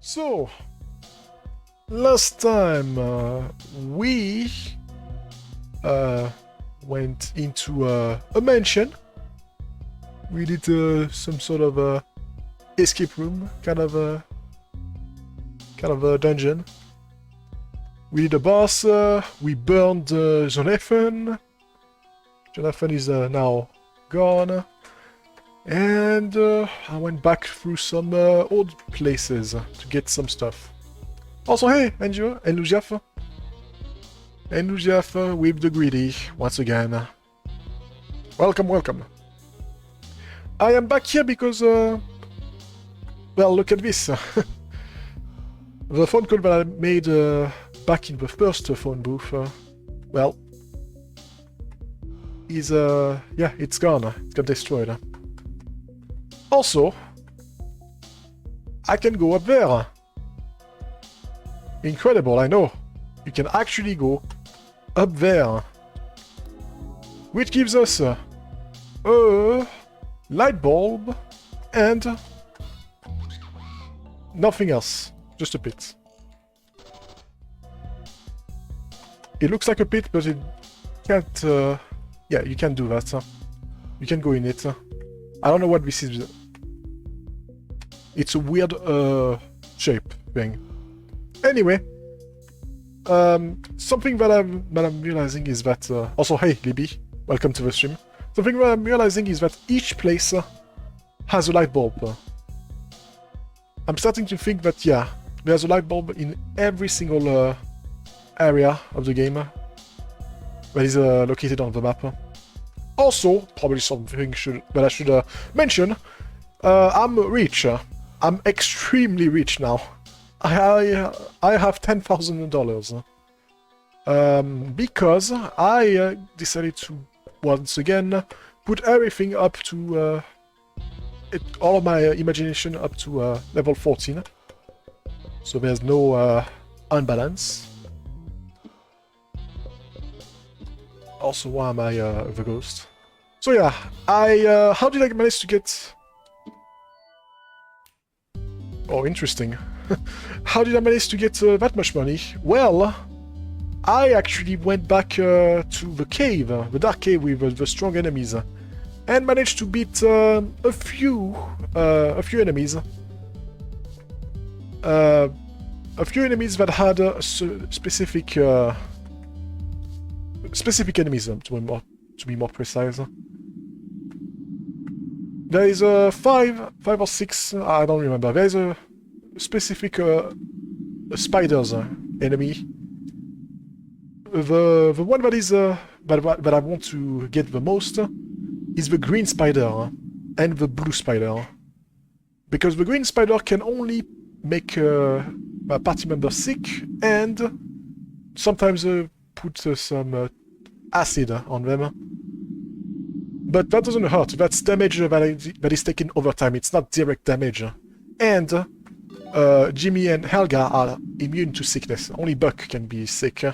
So, last time we uh, went into a mansion. We did some sort of escape room, kind of a dungeon. We did a boss. We burned Jonathan. Jonathan is now gone. And I went back through some old places to get some stuff. Also, hey, Andrew, and Jeff. And Jeff with the greedy, once again. Welcome, welcome. I am back here because, well, look at this. The phone call that I made back in the first phone booth, well, is, yeah, it's gone. It got destroyed. Also, I can go up there. Incredible, I know. You can actually go up there. Which gives us a light bulb and nothing else. Just a pit. It looks like a pit, but it can't... yeah, you can do that. You can go in it. I don't know what this is. It's a weird shape thing. Anyway, something that I'm realizing is that also, hey Libby, welcome to the stream. Something that I'm realizing is that each place has a light bulb. I'm starting to think that yeah, there's a light bulb in every single area of the game that is located on the map. Also, probably something that I should mention. I'm rich. I'm extremely rich now. I have $10,000 because I decided to once again put everything up to all of my imagination up to level 14. So there's no unbalance. Also, why am I the ghost? So yeah, how did I manage to get... Oh, interesting. How did I manage to get that much money? Well, I actually went back to the cave, the dark cave with the strong enemies, and managed to beat a few enemies. A few enemies that had specific enemies, to be more precise. There is five or six, I don't remember. There is a specific spiders enemy. The one that is that I want to get the most is the green spider and the blue spider, because the green spider can only make a party member sick and sometimes put some acid on them. But that doesn't hurt. That's damage that is taken over time. It's not direct damage. And Jimmy and Helga are immune to sickness. Only Buck can be sick.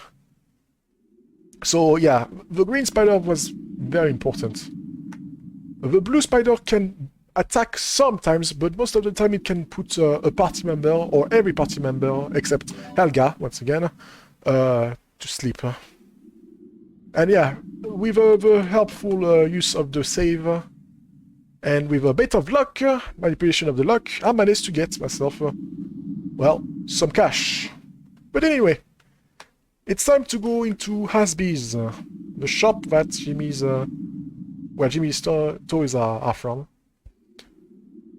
So yeah, the green spider was very important. The blue spider can attack sometimes, but most of the time it can put a party member, or every party member, except Helga, once again, to sleep. And yeah, with the helpful use of the save, and with a bit of luck, manipulation of the luck, I managed to get myself, well, some cash. But anyway, it's time to go into Hasby's, the shop that Jimmy's, where Jimmy's toys are from.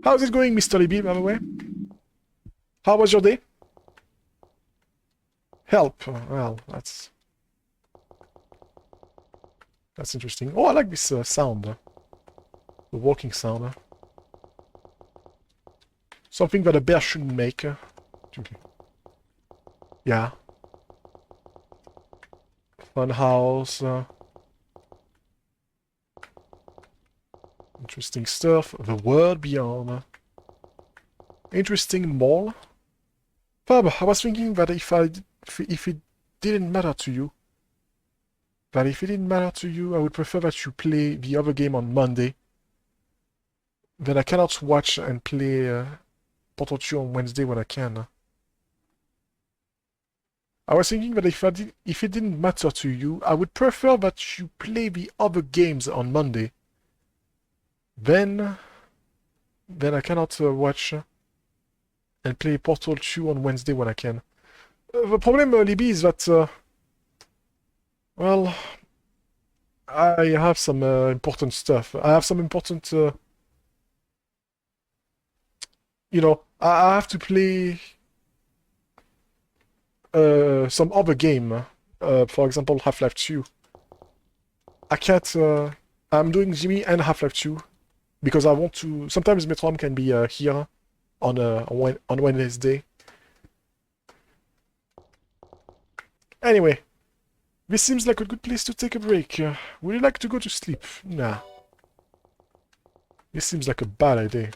How's it going, Mr. Libby, by the way? How was your day? Help. Well, that's interesting. Oh, I like this sound. The walking sound. Something that a bear shouldn't make. Yeah. Fun house. Interesting stuff. The world beyond. Interesting mall. Fab, I was thinking that if it didn't matter to you, I would prefer that you play the other game on Monday. Then I cannot watch and play Portal 2 on Wednesday when I can. I was thinking that if it didn't matter to you, I would prefer that you play the other games on Monday. Then I cannot watch and play Portal 2 on Wednesday when I can. The problem, Libby, is that, well, I have some important stuff. I have some important, you know, I have to play some other game. For example, Half-Life 2. I can't, I'm doing Jimmy and Half-Life 2 because I want to. Sometimes Metrom can be here on Wednesday. Anyway, this seems like a good place to take a break. Would you like to go to sleep? Nah. This seems like a bad idea.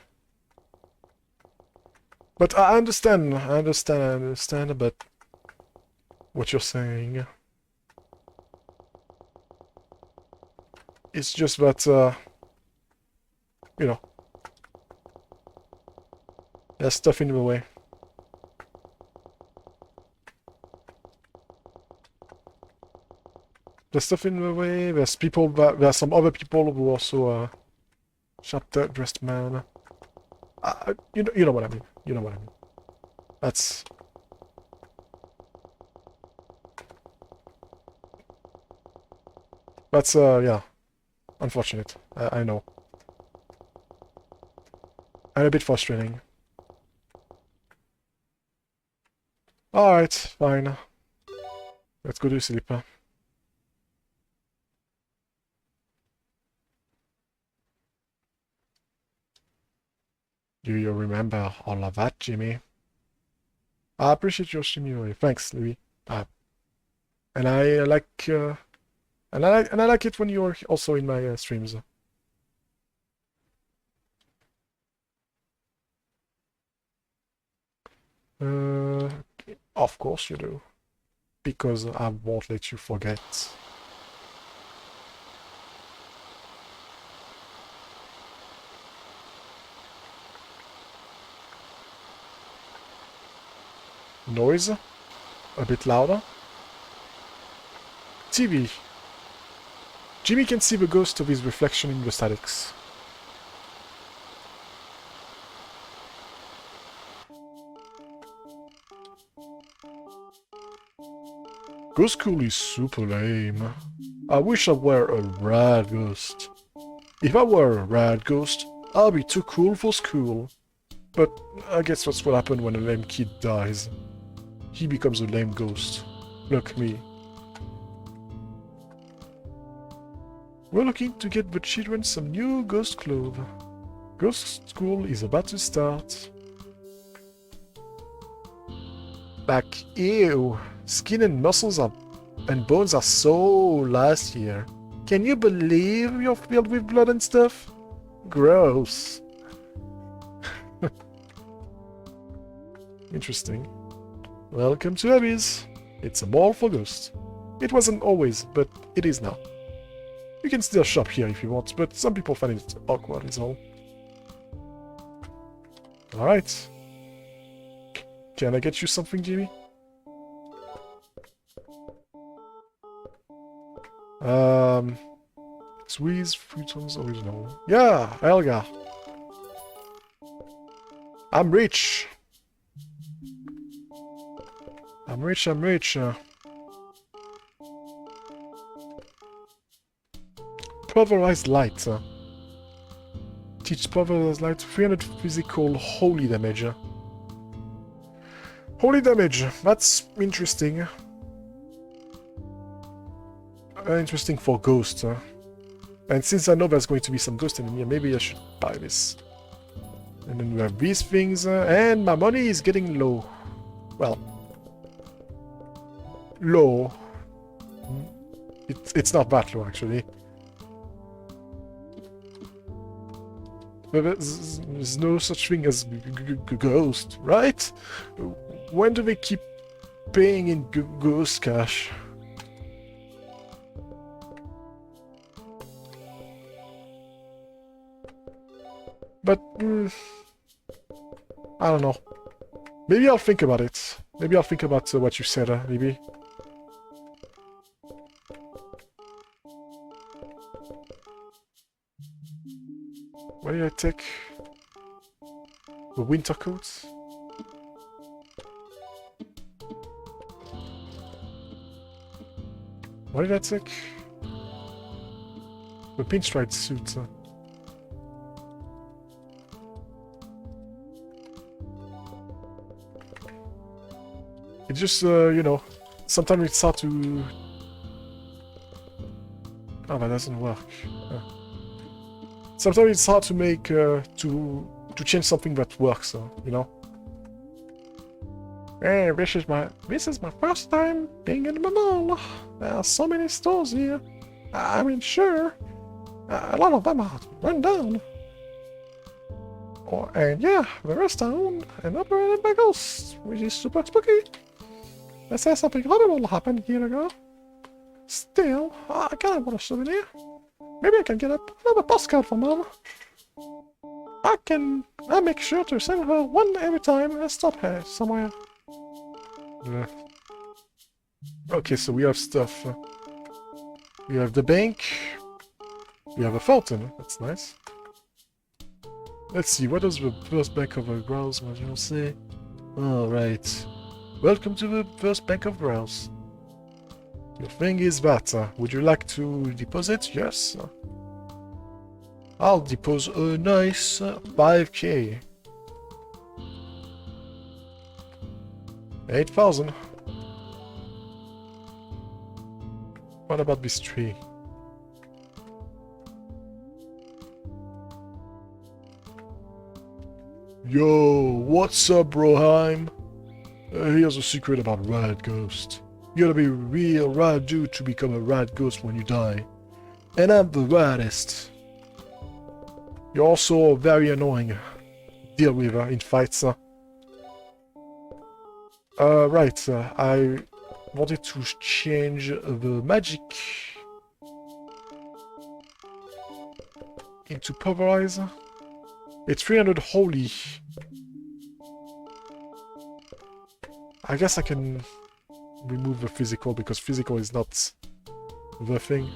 But I understand about what you're saying. It's just that, you know, there's stuff in the way. There's stuff in the way, there's people, there's some other people who also, sharp-dressed man. You know what I mean. You know what I mean. That's yeah, unfortunate. I know. And a bit frustrating. Alright, fine. Let's go to sleep. Do you remember all of that, Jimmy? I appreciate your stream. Thanks, Louis. And I like and I like it when you're also in my streams. Of course you do. Because I won't let you forget. Noise? A bit louder? TV. Jimmy can see the ghost of his reflection in the statics. Ghost School is super lame. I wish I were a rad ghost. If I were a rad ghost, I'd be too cool for school. But I guess that's what happens when a lame kid dies. He becomes a lame ghost. Look me. We're looking to get the children some new ghost clothes. Ghost School is about to start. Like, ew. Skin and muscles and bones are so last year. Can you believe you're filled with blood and stuff? Gross. Interesting. Welcome to Abby's. It's a mall for ghosts. It wasn't always, but it is now. You can still shop here if you want, but some people find it awkward, is all. Alright. Can I get you something, Jimmy? Squeeze Futons original. Yeah, Elga. I'm rich. I'm rich. Pulverized light. Teach pulverized light 300 physical holy damage. Holy damage, that's interesting. Interesting for ghosts. And since I know there's going to be some ghost in here, maybe I should buy this. And then we have these things, and my money is getting low. Well, low. It's not that low, actually. But there's no such thing as ghost, right? When do they keep paying in ghost cash? But, I don't know. Maybe I'll think about it. Maybe I'll think about what you said, maybe. What did I take? The winter coats? What did I take? The pinstripe suit. It's just, you know, sometimes it's hard to... Oh, that doesn't work. Sometimes it's hard to make, to change something that works, you know? Hey, this is my first time being in the mall. There are so many stores here. I mean, sure, a lot of them are run down. Oh, and yeah, the rest are owned and operated by ghosts, which is super spooky. They say something horrible happened here ago. Still, I kinda want a souvenir. Maybe I can get another postcard from Mom. I'll make sure to send her one every time I stop her somewhere. Yeah. Okay, so we have stuff. We have the bank. We have a fountain. That's nice. Let's see, what does the first bank of Grouse Manual say? Alright. Welcome to the first bank of Grouse. Your thing is that. Would you like to deposit? Yes. I'll deposit a nice 5k. 8,000. What about this tree? Yo, what's up, Broheim? Here's a secret about Rad Ghost. You gotta be a real rad dude to become a rad ghost when you die. And I'm the raddest. You're also very annoying. Deal with in fights. Right, I wanted to change the magic into pulverize. It's 300 holy. I guess I can remove the physical because physical is not the thing.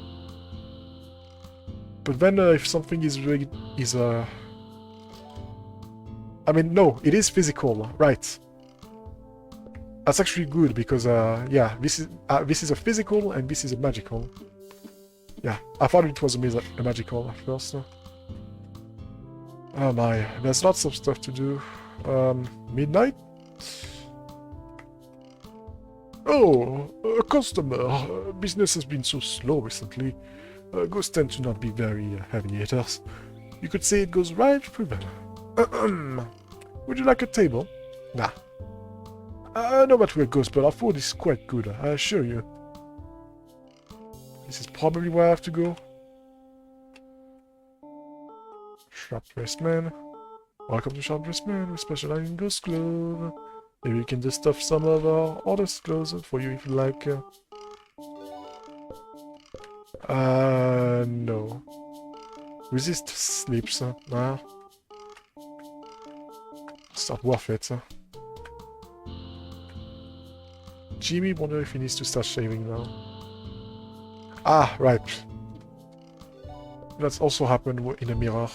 But then if something is really I mean, no, it is physical, right? That's actually good because yeah, this is a physical and this is a magical. Yeah, I thought it was a magical at first. Oh my, there's lots of stuff to do. Midnight? Oh, a customer. Business has been so slow recently. Ghosts tend to not be very heavy hitters. You could say it goes right through them. Would you like a table? Nah. I know that we're ghosts, but our food is quite good, I assure you. This is probably where I have to go. Sharp-dressed man. Welcome to Sharp-dressed man. We specialize in ghost clothes. Maybe we can just stuff some of our other clothes for you if you like. No. Resist sleeps, nah. It's not worth it. Jimmy wonder if he needs to start shaving now. Ah, right. That's also happened in a mirror.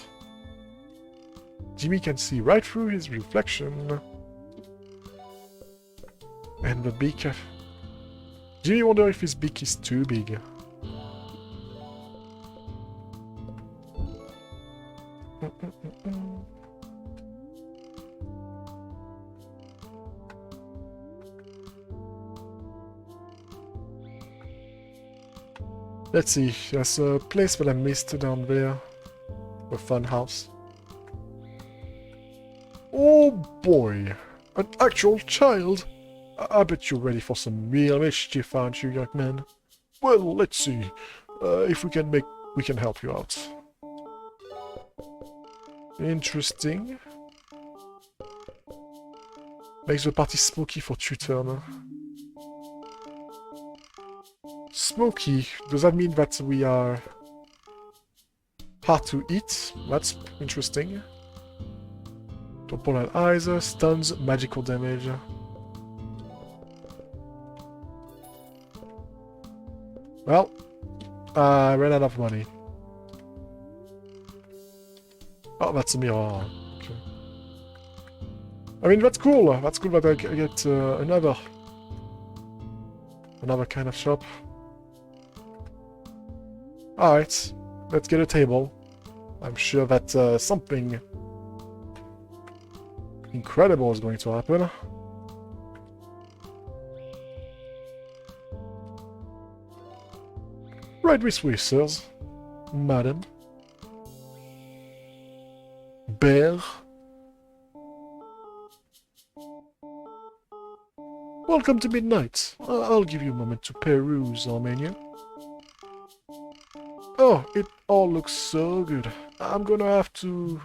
Jimmy can see right through his reflection. And the beak... Jimmy wonder if his beak is too big. Let's see, there's a place that I missed down there. A fun house. Oh boy! An actual child! I bet you're ready for some real mischief, aren't you, young man? Well, let's see. If we can help you out. Interesting. Makes the party smoky for tutor. Smoky, does that mean that we are hard to eat? That's interesting. Purple eyes, stuns, magical damage. Well, I ran out of money. Oh, that's a mirror. Okay. I mean, that's cool. That's cool that I get another kind of shop. Alright, let's get a table. I'm sure that something incredible is going to happen. Right this way, sirs. Madam. Bear. Welcome to midnight. I'll give you a moment to peruse our menu. Oh, it all looks so good. I'm going to have to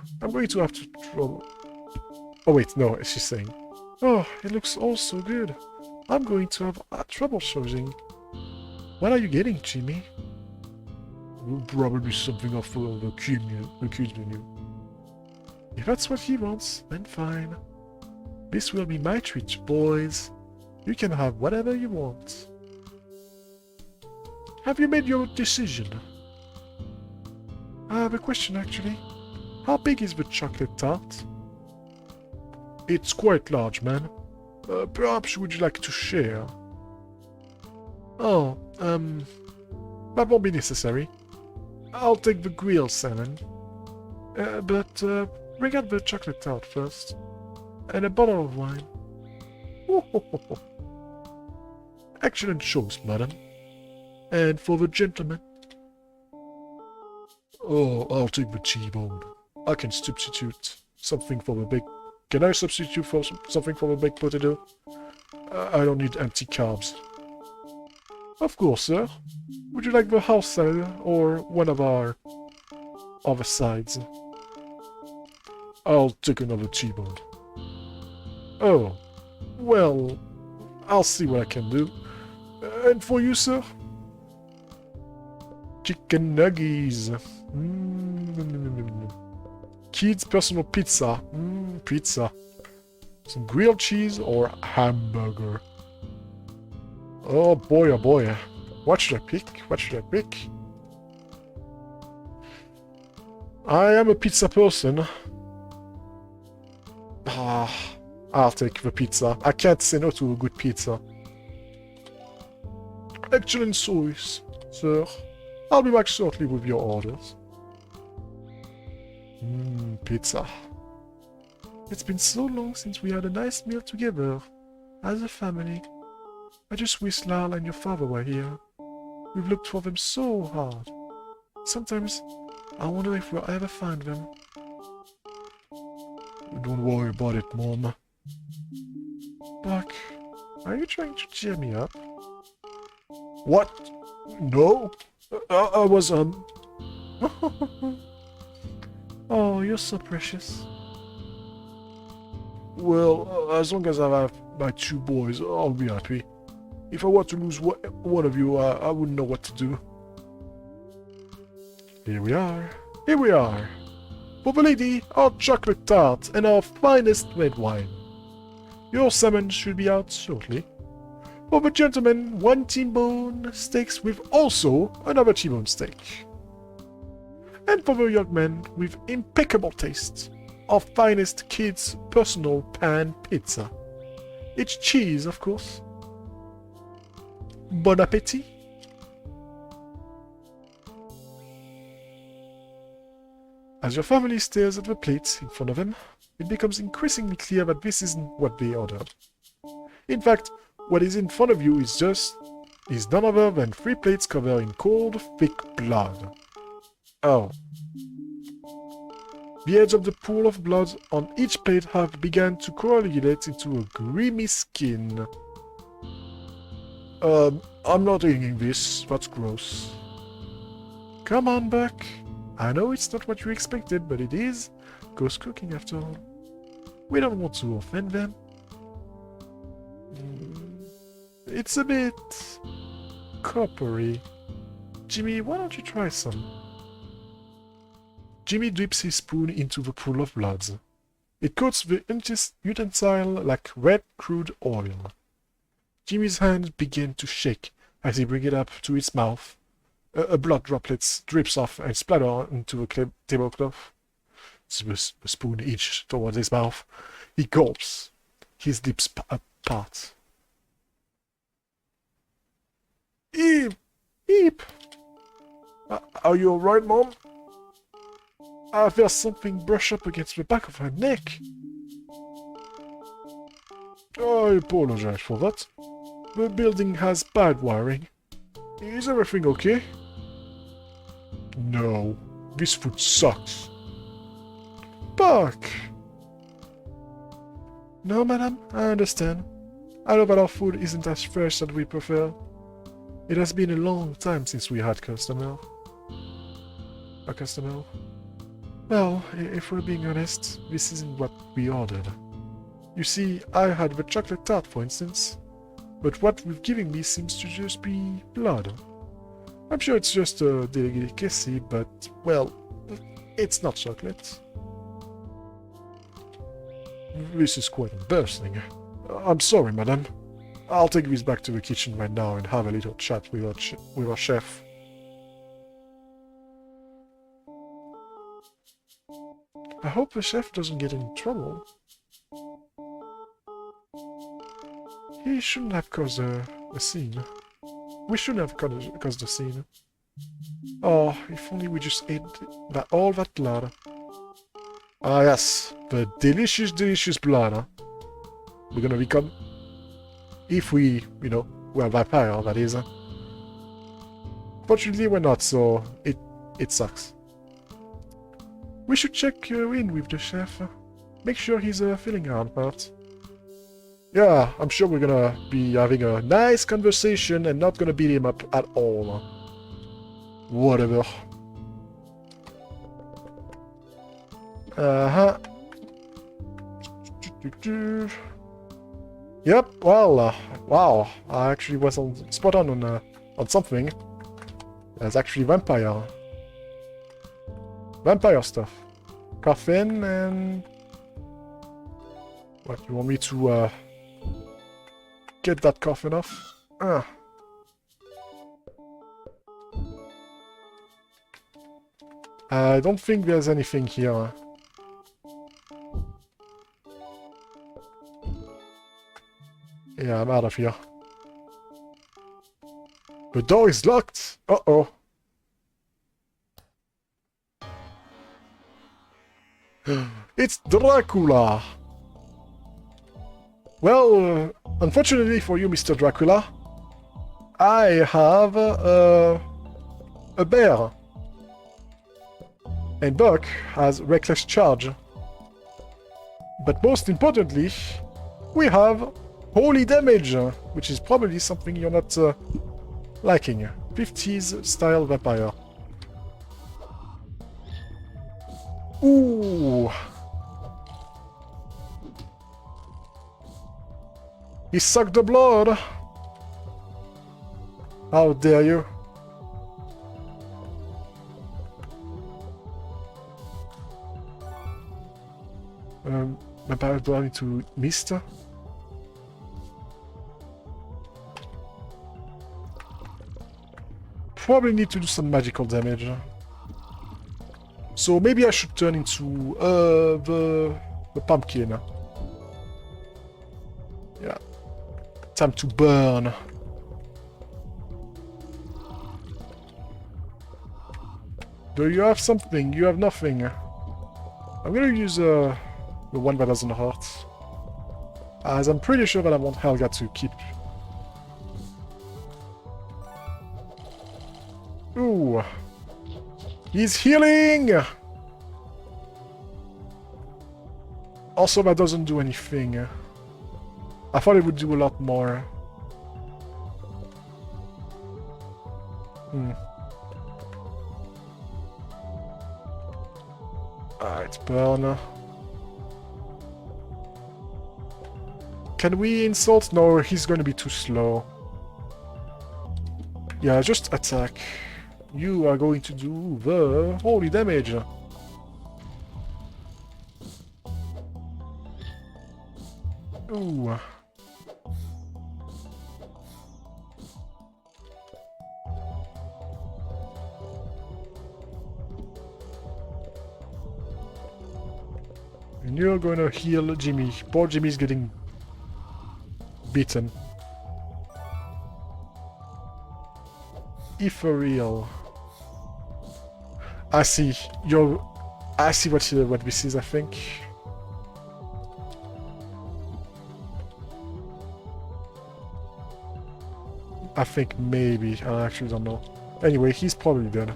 trouble. Oh wait, no, she's saying. Oh, it looks all so good. I'm going to have trouble choosing. What are you getting, Jimmy? Probably something off of the kids menu. If that's what he wants, then fine. This will be my treat, boys. You can have whatever you want. Have you made your decision? I have a question, actually. How big is the chocolate tart? It's quite large, man. Perhaps would you like to share? Oh, that won't be necessary. I'll take the grilled salmon. But bring out the chocolate tart first. And a bottle of wine. Excellent choice, madam. And for the gentleman? Oh, I'll take the T-bone. I can substitute something for the baked... Can I substitute for something for the baked potato? I don't need empty carbs. Of course, sir. Would you like the house salad or one of our other sides? I'll take another T-bone. Oh, well, I'll see what I can do. And for you, sir? Chicken nuggies. Kids' personal pizza. Pizza. Some grilled cheese or hamburger. Oh boy, oh boy. What should I pick? What should I pick? I am a pizza person. I'll take the pizza. I can't say no to a good pizza. Excellent choice, sir. I'll be back shortly with your orders. Pizza. It's been so long since we had a nice meal together, as a family. I just wish Lal and your father were here. We've looked for them so hard. Sometimes I wonder if we'll ever find them. Don't worry about it, Mom. Buck, are you trying to cheer me up? What? No? I was, Oh, you're so precious. Well, as long as I have my two boys, I'll be happy. If I were to lose one of you, I wouldn't know what to do. Here we are. Here we are. For the lady, our chocolate tart and our finest red wine. Your salmon should be out shortly. For the gentleman, one T-bone steaks with also another T-bone steak. And for the young man, with impeccable taste, our finest kids' personal pan pizza. It's cheese, of course. Bon appétit! As your family stares at the plate in front of them, it becomes increasingly clear that this isn't what they ordered. In fact, what is in front of you is none other than 3 plates covered in cold, thick blood. Oh. The edge of the pool of blood on each plate have begun to coagulate into a grimy skin. I'm not eating this. That's gross. Come on, Buck. I know it's not what you expected, but it is ghost cooking after all. We don't want to offend them. It's a bit coppery. Jimmy, why don't you try some? Jimmy dips his spoon into the pool of blood. It coats the utensil like red crude oil. Jimmy's hand began to shake as he bring it up to his mouth. A blood droplet drips off and splatters into the tablecloth. The spoon edges towards his mouth. He gulps, his lips apart. Eep! Eep! Are you alright, Mom? I felt something brush up against the back of her neck. I apologize for that. The building has bad wiring. Is everything okay? No, this food sucks. Buck! No, madam, I understand. I know that our food isn't as fresh as we prefer. It has been a long time since we had a customer. Well, if we're being honest, this isn't what we ordered. You see, I had the chocolate tart, for instance, but what you're giving me seems to just be blood. I'm sure it's just a delicacy, but, well, it's not chocolate. This is quite embarrassing. I'm sorry, madam. I'll take this back to the kitchen right now and have a little chat with our chef. I hope the chef doesn't get in trouble. He shouldn't have caused a scene. We shouldn't have caused a scene. Oh, if only we just ate all that blood. Ah yes, the delicious, delicious blood, huh? We're gonna become... If we, we're vampire, that is. Fortunately, we're not, so it sucks. We should check in with the chef. Make sure he's feeling around part. Yeah, I'm sure we're gonna be having a nice conversation and not gonna beat him up at all. Whatever. Uh-huh. Yep, well, wow, I actually was spot on something. There's actually vampire stuff. Coffin and... What, you want me to get that coffin off? I don't think there's anything here. Yeah, I'm out of here. The door is locked! Uh-oh. It's Dracula! Well, unfortunately for you, Mr. Dracula, I have a bear. And Buck has reckless charge. But most importantly, we have holy damage, which is probably something you're not liking. 50s style vampire. Ooh! He sucked the blood! How dare you? Vampire, do I need to mist? Probably need to do some magical damage. So maybe I should turn into the pumpkin. Yeah. Time to burn. Do you have something? You have nothing. I'm gonna use the one that doesn't hurt. As I'm pretty sure that I want Helga to keep. Ooh. He's healing! Also, that doesn't do anything. I thought it would do a lot more. Alright, burn. Can we insult? No, he's gonna be too slow. Yeah, just attack. You are going to do the holy damage. Ooh. And you're gonna heal Jimmy. Poor Jimmy's getting beaten. If for real. I see. I see what this is, I think. I think maybe. I actually don't know. Anyway, he's probably dead.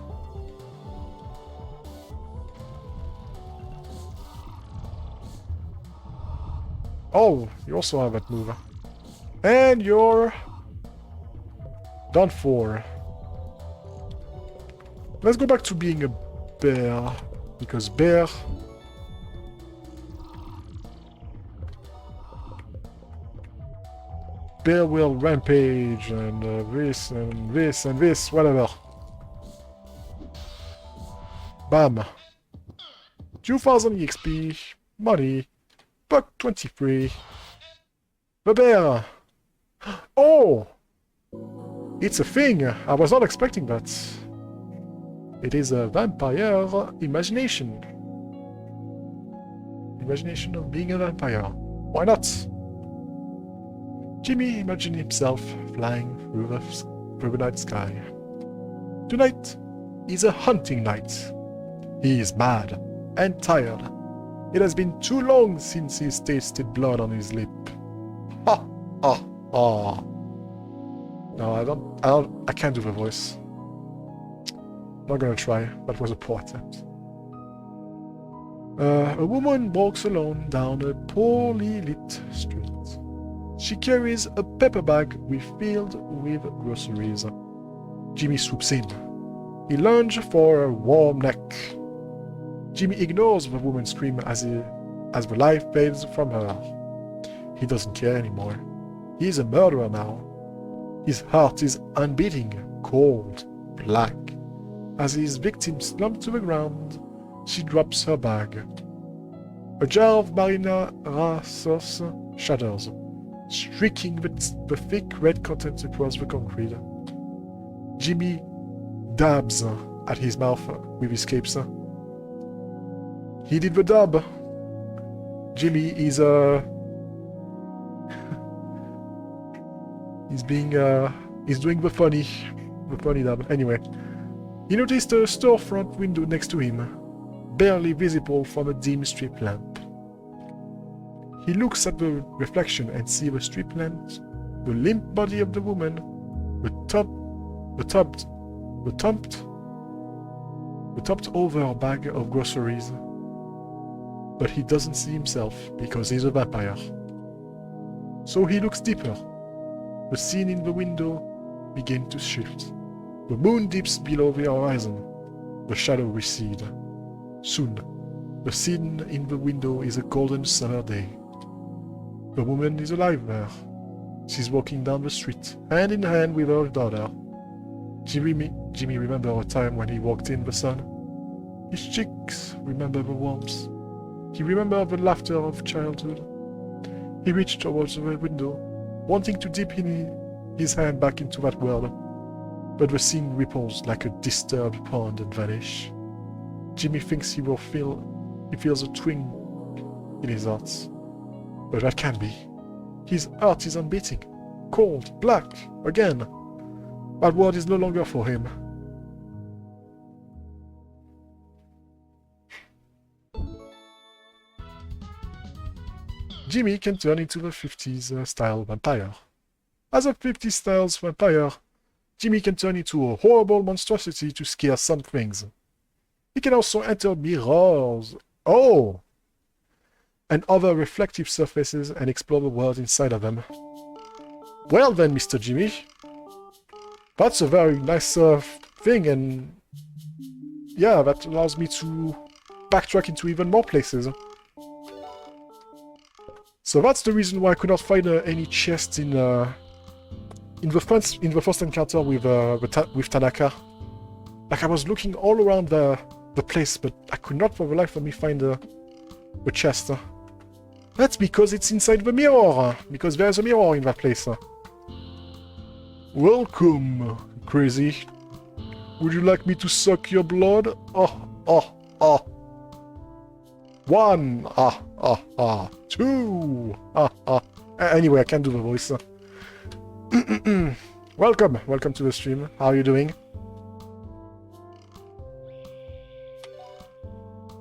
Oh, you also have that move. And you're done for. Let's go back to being a bear, because bear will rampage and this and this and this, whatever. Bam. 2000 EXP, money, buck 23. The bear. Oh! It's a thing! I was not expecting that. It is a vampire imagination. Imagination of being a vampire. Why not? Jimmy imagined himself flying through the night sky. Tonight is a hunting night. He is mad and tired. It has been too long since he's tasted blood on his lip. Ha! Ha! Ha! No, I can't do the voice. Not gonna try. That was a poor attempt. A woman walks alone down a poorly lit street. She carries a paper bag filled with groceries. Jimmy swoops in. He lunges for a warm neck. Jimmy ignores the woman's scream as the light fades from her. He doesn't care anymore. He is a murderer now. His heart is unbeating, cold, black. As his victim slumps to the ground, she drops her bag. A jar of marinara sauce shatters, streaking the thick red contents across the concrete. Jimmy dabs at his mouth with his capes. He did the dab. Jimmy is he's doing the funny dab. Anyway, he noticed a storefront window next to him, barely visible from a dim street lamp. He looks at the reflection and sees the street lamp, the limp body of the woman, the topped over bag of groceries. But he doesn't see himself because he's a vampire. So he looks deeper. The scene in the window begins to shift. The moon dips below the horizon. The shadow recedes. Soon, the scene in the window is a golden summer day. The woman is alive there. She's walking down the street, hand in hand with her daughter. Jimmy remembers a time when he walked in the sun. His cheeks remember the warmth. He remembers the laughter of childhood. He reached towards the window, wanting to dip his hand back into that world. But the scene ripples like a disturbed pond and vanish. Jimmy thinks he feels a twinge in his heart. But that can't be. His heart is unbeating, cold, black, again. That world is no longer for him. Jimmy can turn into a 50s style vampire. As a 50s style vampire, Jimmy can turn into a horrible monstrosity to scare some things. He can also enter mirrors. Oh! And other reflective surfaces and explore the world inside of them. Well then, Mr. Jimmy. That's a very nice thing, and yeah, that allows me to backtrack into even more places. So that's the reason why I could not find any chest in the first encounter with Tanaka. Like I was looking all around the place, but I could not for the life of me find the chest. That's because it's inside the mirror. Because there's a mirror in that place. Welcome, crazy. Would you like me to suck your blood? Oh, oh, oh. 1, ah. 2, ah. Anyway, I can't do the voice. Welcome to the stream. How are you doing?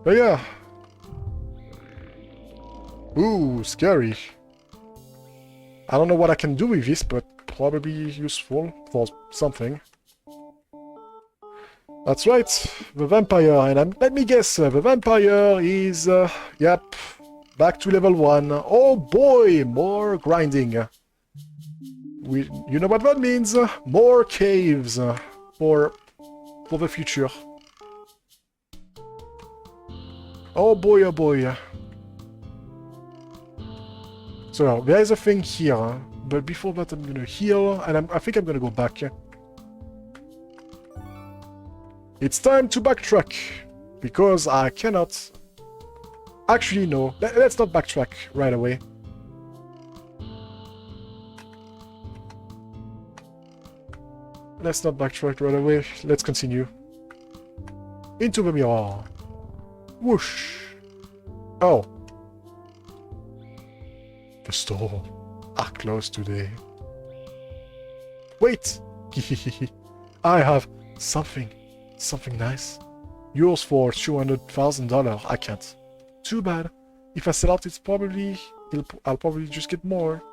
But yeah. Ooh, scary. I don't know what I can do with this, but probably useful for something. That's right, the vampire, and let me guess, the vampire is, yep, back to level 1. Oh boy, more grinding. You know what that means? More caves for the future. Oh boy, oh boy. So, there is a thing here, but before that I'm gonna heal, and I think I'm gonna go back. It's time to backtrack, because I cannot... Actually, no. Let's not backtrack right away. Let's not backtrack right away. Let's continue. Into the mirror. Whoosh. Oh. The stores are closed today. Wait! I have something nice. Yours for $200,000. I can't. Too bad. If I sell out, I'll probably just get more.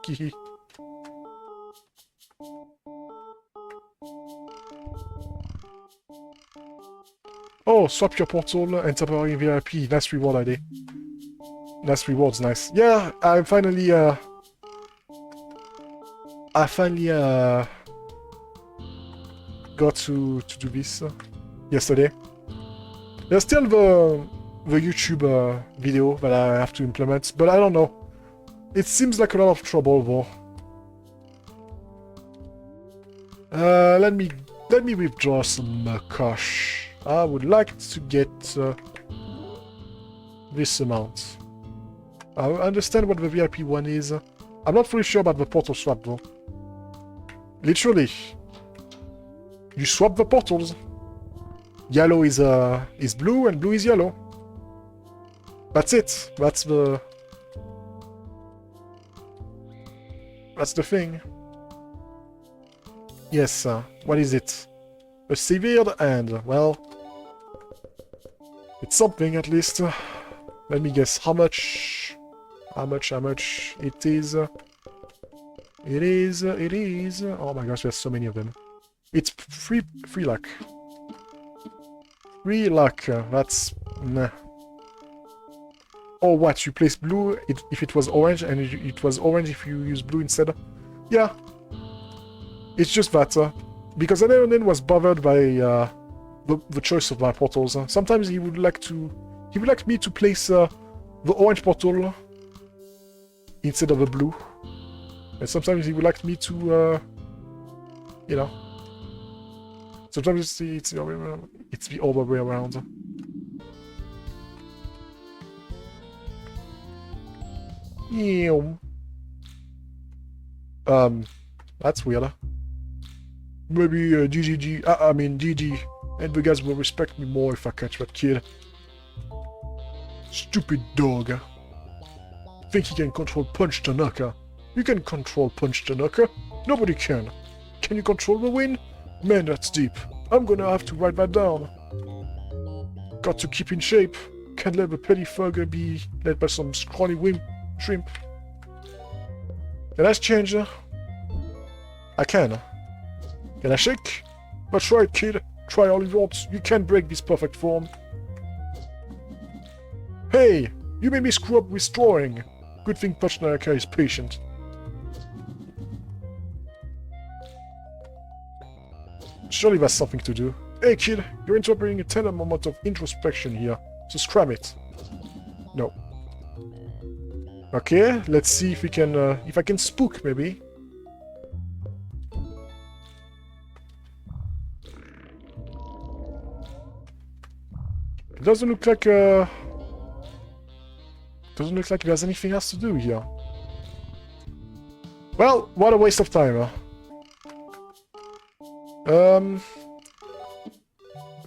Oh, swap your portal and temporary VIP. Nice reward ID. Nice rewards, nice. Yeah, I finally got to do this yesterday. There's still the YouTube video that I have to implement, but I don't know. It seems like a lot of trouble though. Let me withdraw some cash. I would like to get this amount. I understand what the VIP one is. I'm not fully sure about the portal swap though. Literally, you swap the portals. Yellow is blue and blue is yellow. That's it. That's the thing. Yes. What is it? A severed end. Well, it's something at least. Let me guess. How much? How much it is? It is. Oh my gosh, there's so many of them. It's free luck. Free luck. That's nah. Oh, what? You place blue if it was orange, and it was orange if you use blue instead? Yeah. It's just that, because Adrian was bothered by the choice of my portals. Sometimes he would like me to place the orange portal instead of the blue, and sometimes he would like me to, you know. Sometimes it's the other way around. That's weird. Maybe GG, and the guys will respect me more if I catch that kid. Stupid dog. Think he can control Punch Tanaka? You can control Punch Tanaka? Nobody can. Can you control the wind? Man, that's deep. I'm gonna have to write that down. Got to keep in shape. Can't let the petty fugger be led by some scrawny shrimp. Can I change? I can. Can I shake? That's right, kid. Try all you want. You can't break this perfect form. Hey! You made me screw up with drawing. Good thing Pachnaka is patient. Surely that's something to do. Hey kid, you're interpreting a tender moment of introspection here, so scram it. No. Okay, let's see if we can, if I can spook maybe. It doesn't look like Doesn't look like there's anything else to do here. Well, what a waste of time, huh?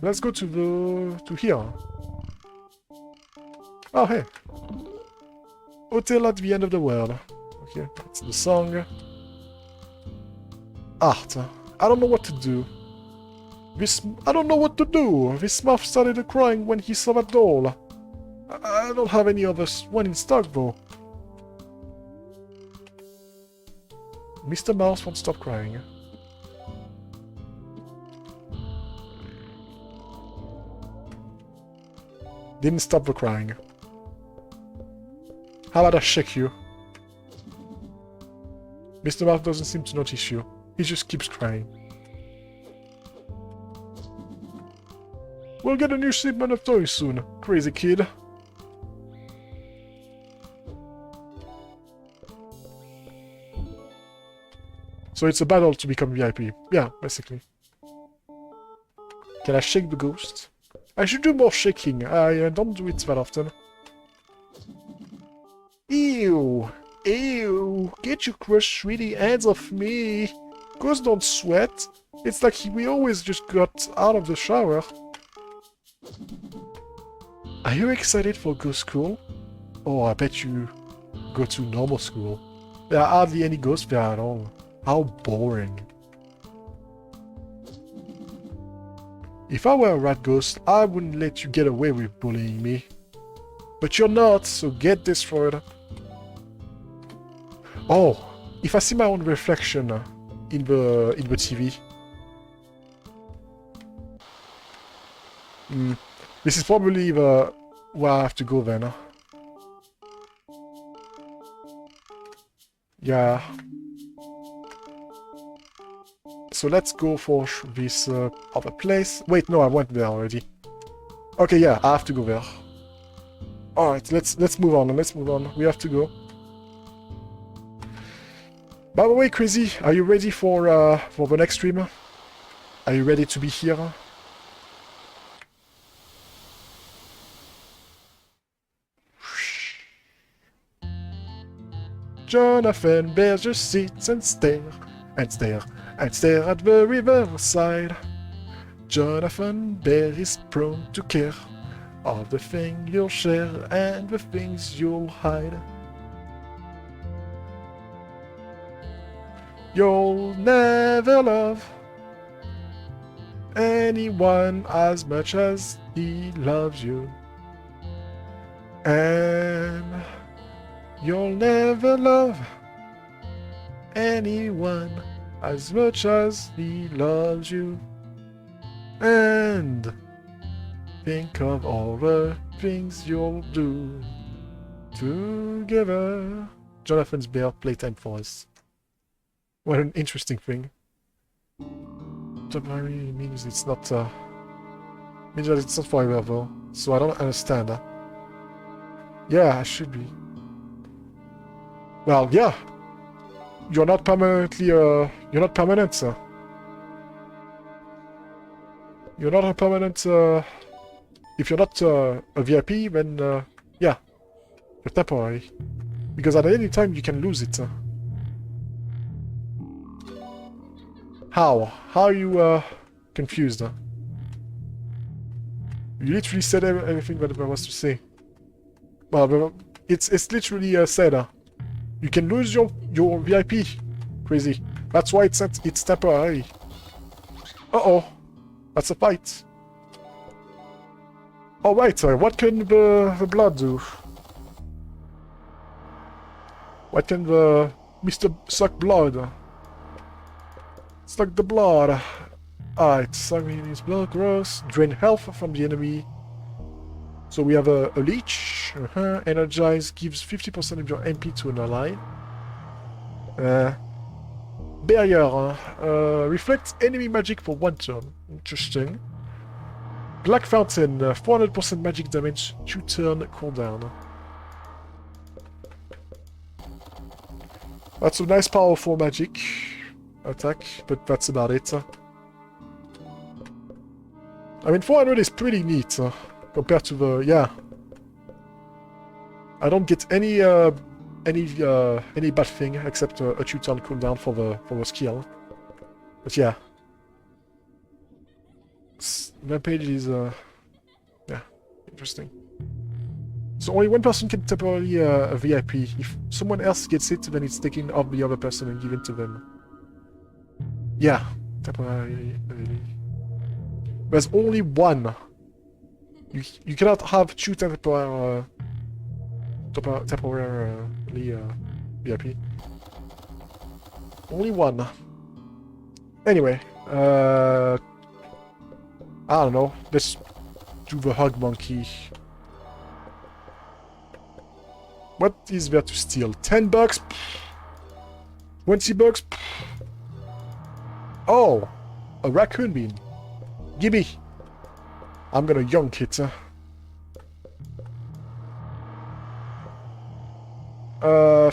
Let's go to here. Oh, hey. Hotel at the end of the world. Okay, that's the song. Art. I don't know what to do. I don't know what to do. This mouse started crying when he saw that doll. I don't have any other one in stock, though. Mr. Mouse won't stop crying. Didn't stop the crying. How about I shake you? Mr. Mouse doesn't seem to notice you. He just keeps crying. We'll get a new shipment of toys soon, crazy kid. So it's a battle to become VIP. Yeah, basically. Can I shake the ghost? I should do more shaking. I don't do it that often. Ew! Ew! Get your crusty hands off me! Ghosts don't sweat. It's like we always just got out of the shower. Are you excited for ghost school? Oh, I bet you go to normal school. There are hardly any ghosts there at all. How boring. If I were a rat ghost, I wouldn't let you get away with bullying me. But you're not, so get destroyed. Oh, if I see my own reflection in the TV. This is probably the where I have to go then. Yeah. So let's go for this other place. Wait, no, I went there already. Okay, yeah, I have to go there. Alright, let's move on, let's move on. We have to go. By the way, Crazy, are you ready for the next stream? Are you ready to be here? Jonathan Bears just sits and stare, and stare, and stare at the riverside. Jonathan Bear is prone to care of the things you'll share and the things you'll hide. You'll never love anyone as much as he loves you. And you'll never love anyone as much as he loves you. And think of all the things you'll do together. Jonathan's Bear playtime for us. What an interesting thing. Temporary means it's not means that it's not forever though. So I don't understand. Yeah, I should be. Well, yeah. You're not permanently you're not permanent, sir. You're not a permanent if you're not a VIP, then yeah. You're temporary. Because at any time you can lose it. How? How are you confused? You literally said everything that there was to say. Well, it's literally said. You can lose your VIP. Crazy. That's why it's temporary. Uh-oh. That's a fight. Oh wait, what can the blood do? What can the Mr. Suck Blood? Suck the blood. Alright, suck his blood, gross. Drain health from the enemy. So we have a leech. Energize gives 50% of your MP to an ally. Barrier. Reflects enemy magic for 1 turn. Interesting. Black Fountain. 400% magic damage. 2 turn cooldown. That's a nice powerful magic attack, but that's about it. I mean, 400 is pretty neat compared to the... yeah. I don't get any bad thing except a 2-turn cooldown for the skill. But yeah, Rampage is yeah, interesting. So only one person can temporarily a VIP. If someone else gets it, then it's taken off the other person and given to them. Yeah, temporarily. There's only one. You cannot have two temporarily VIP. Only one. Anyway, I don't know. Let's do the hug monkey. What is there to steal? 10 bucks? 20 bucks? Oh, a raccoon bean. Gimme. I'm gonna yonk it.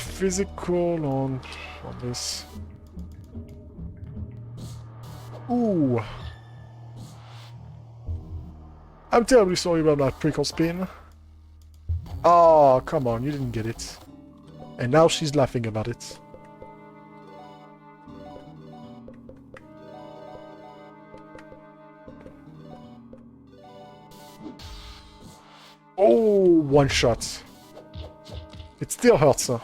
Physical on this. Ooh. I'm terribly sorry about that prickle spin. Oh, come on, you didn't get it. And now she's laughing about it. Oh, one shot. It still hurts her.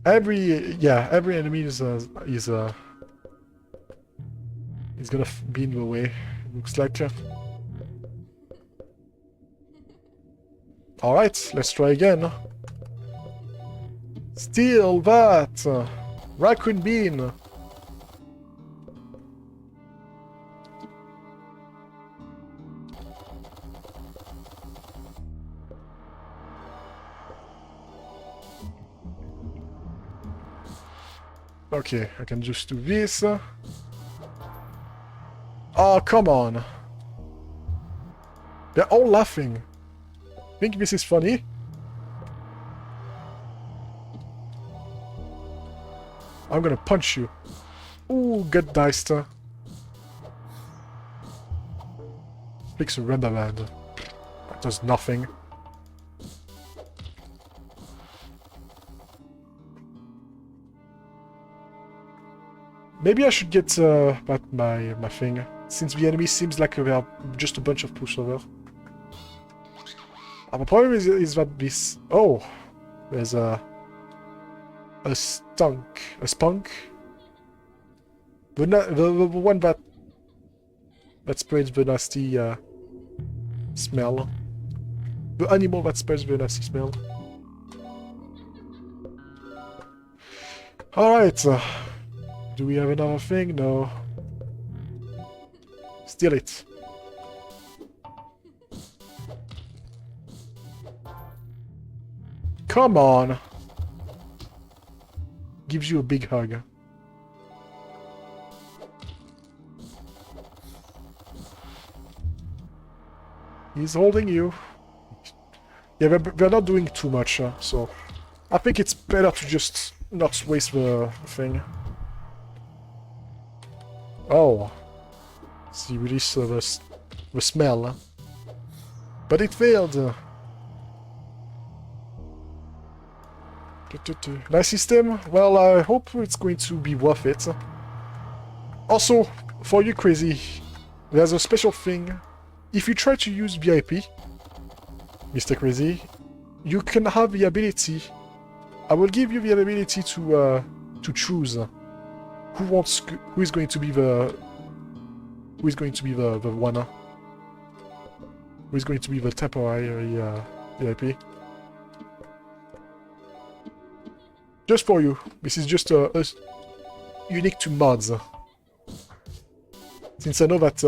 Every enemy is gonna be in the way. Looks like. All right, let's try again. Steal that! Raccoon bean! Okay, I can just do this. Oh, come on! They're all laughing. Think this is funny? I'm gonna punch you. Ooh, good dice. Flicks a rubber band. That does nothing. Maybe I should get back my thing, since the enemy seems like they are just a bunch of pushover. The problem is that this... Oh! There's a spunk. The one that spreads the nasty smell. The animal that spreads the nasty smell. Alright, do we have another thing? No. Steal it. Come on! Gives you a big hug. He's holding you. Yeah, they're not doing too much, so... I think it's better to just not waste the thing. Oh. See, release the smell. But it failed. Nice system. Well, I hope it's going to be worth it. Also, for you crazy, there's a special thing. If you try to use VIP, Mr. Crazy, you can have the ability. I will give you the ability to choose who is going to be the one. Who is going to be the temporary VIP. Just for you. This is just unique to mods. Since I know that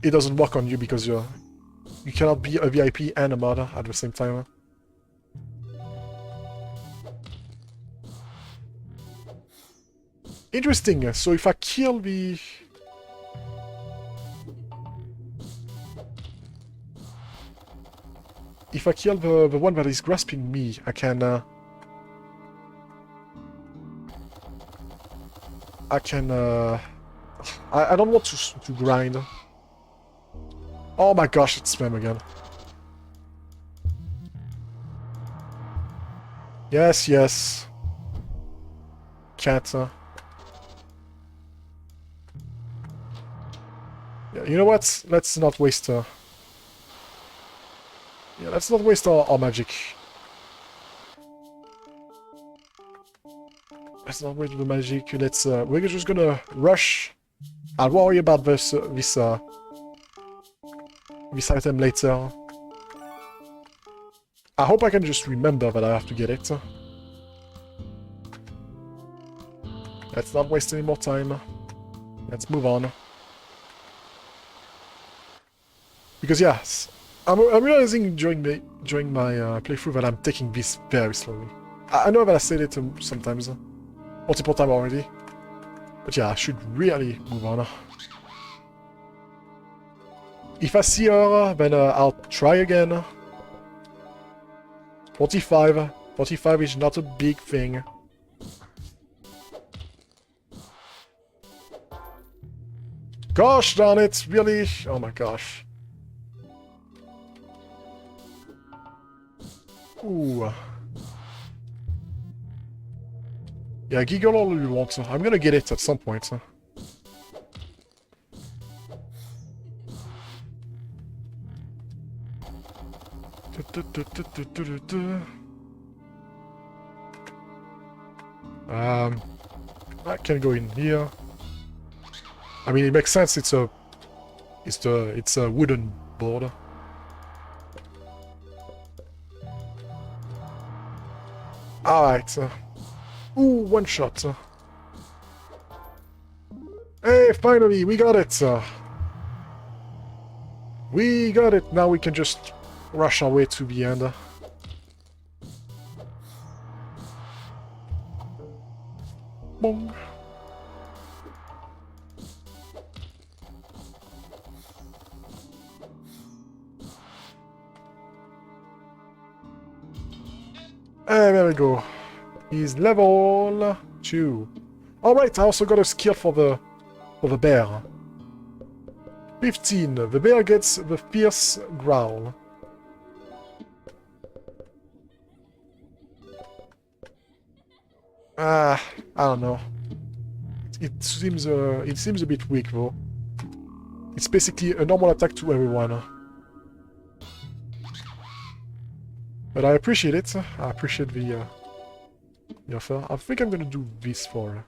it doesn't work on you because you cannot be a VIP and a mod at the same time. Interesting. So if I kill the... If I kill the one that is grasping me, I can... I can, I don't want to grind. Oh my gosh, it's spam again. Yes, yes. Cat. Yeah, you know what? Let's not waste, yeah, let's not waste our magic. Let's not waste the magic. Let's, we're just gonna rush. I'll worry about this item later. I hope I can just remember that I have to get it. Let's not waste any more time. Let's move on. Because yes, I'm realizing during my playthrough that I'm taking this very slowly. I know that I said it sometimes, multiple times already. But yeah, I should really move on. If I see her, then I'll try again. 45. 45 is not a big thing. Gosh darn it, really? Oh my gosh. Ooh. Yeah, giggle all you want. I'm gonna get it at some point. I can go in here. I mean, it makes sense. It's a wooden board. Alright. Ooh, one shot. Hey, finally, we got it. We got it. Now we can just rush our way to the end. Bong. There we go. He's level 2. Alright, I also got a skill for the bear. 15. The bear gets the fierce growl. I don't know. It seems a bit weak though. It's basically a normal attack to everyone. But I appreciate it. I appreciate the offer. I think I'm gonna do this for.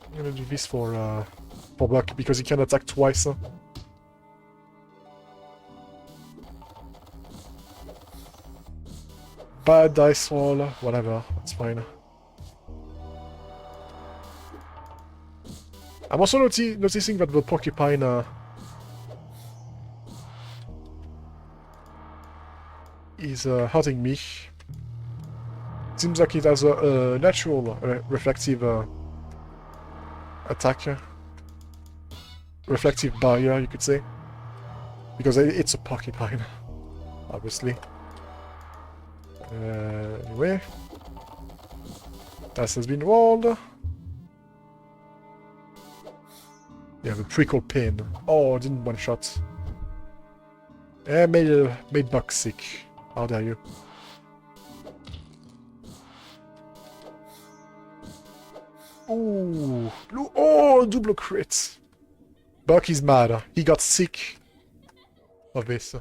I'm gonna do this for Buck because he can attack twice. Bad dice roll, whatever, that's fine. I'm also noticing that the porcupine is hurting me. Seems like it has a natural reflective attack. Reflective barrier, you could say. Because it's a porcupine, obviously. Anyway. That has been rolled. Yeah, the prickle pain. Oh, didn't one shot. Made Buck sick. How dare you. Ooh. Oh, double crit. Buck is mad. He got sick of this.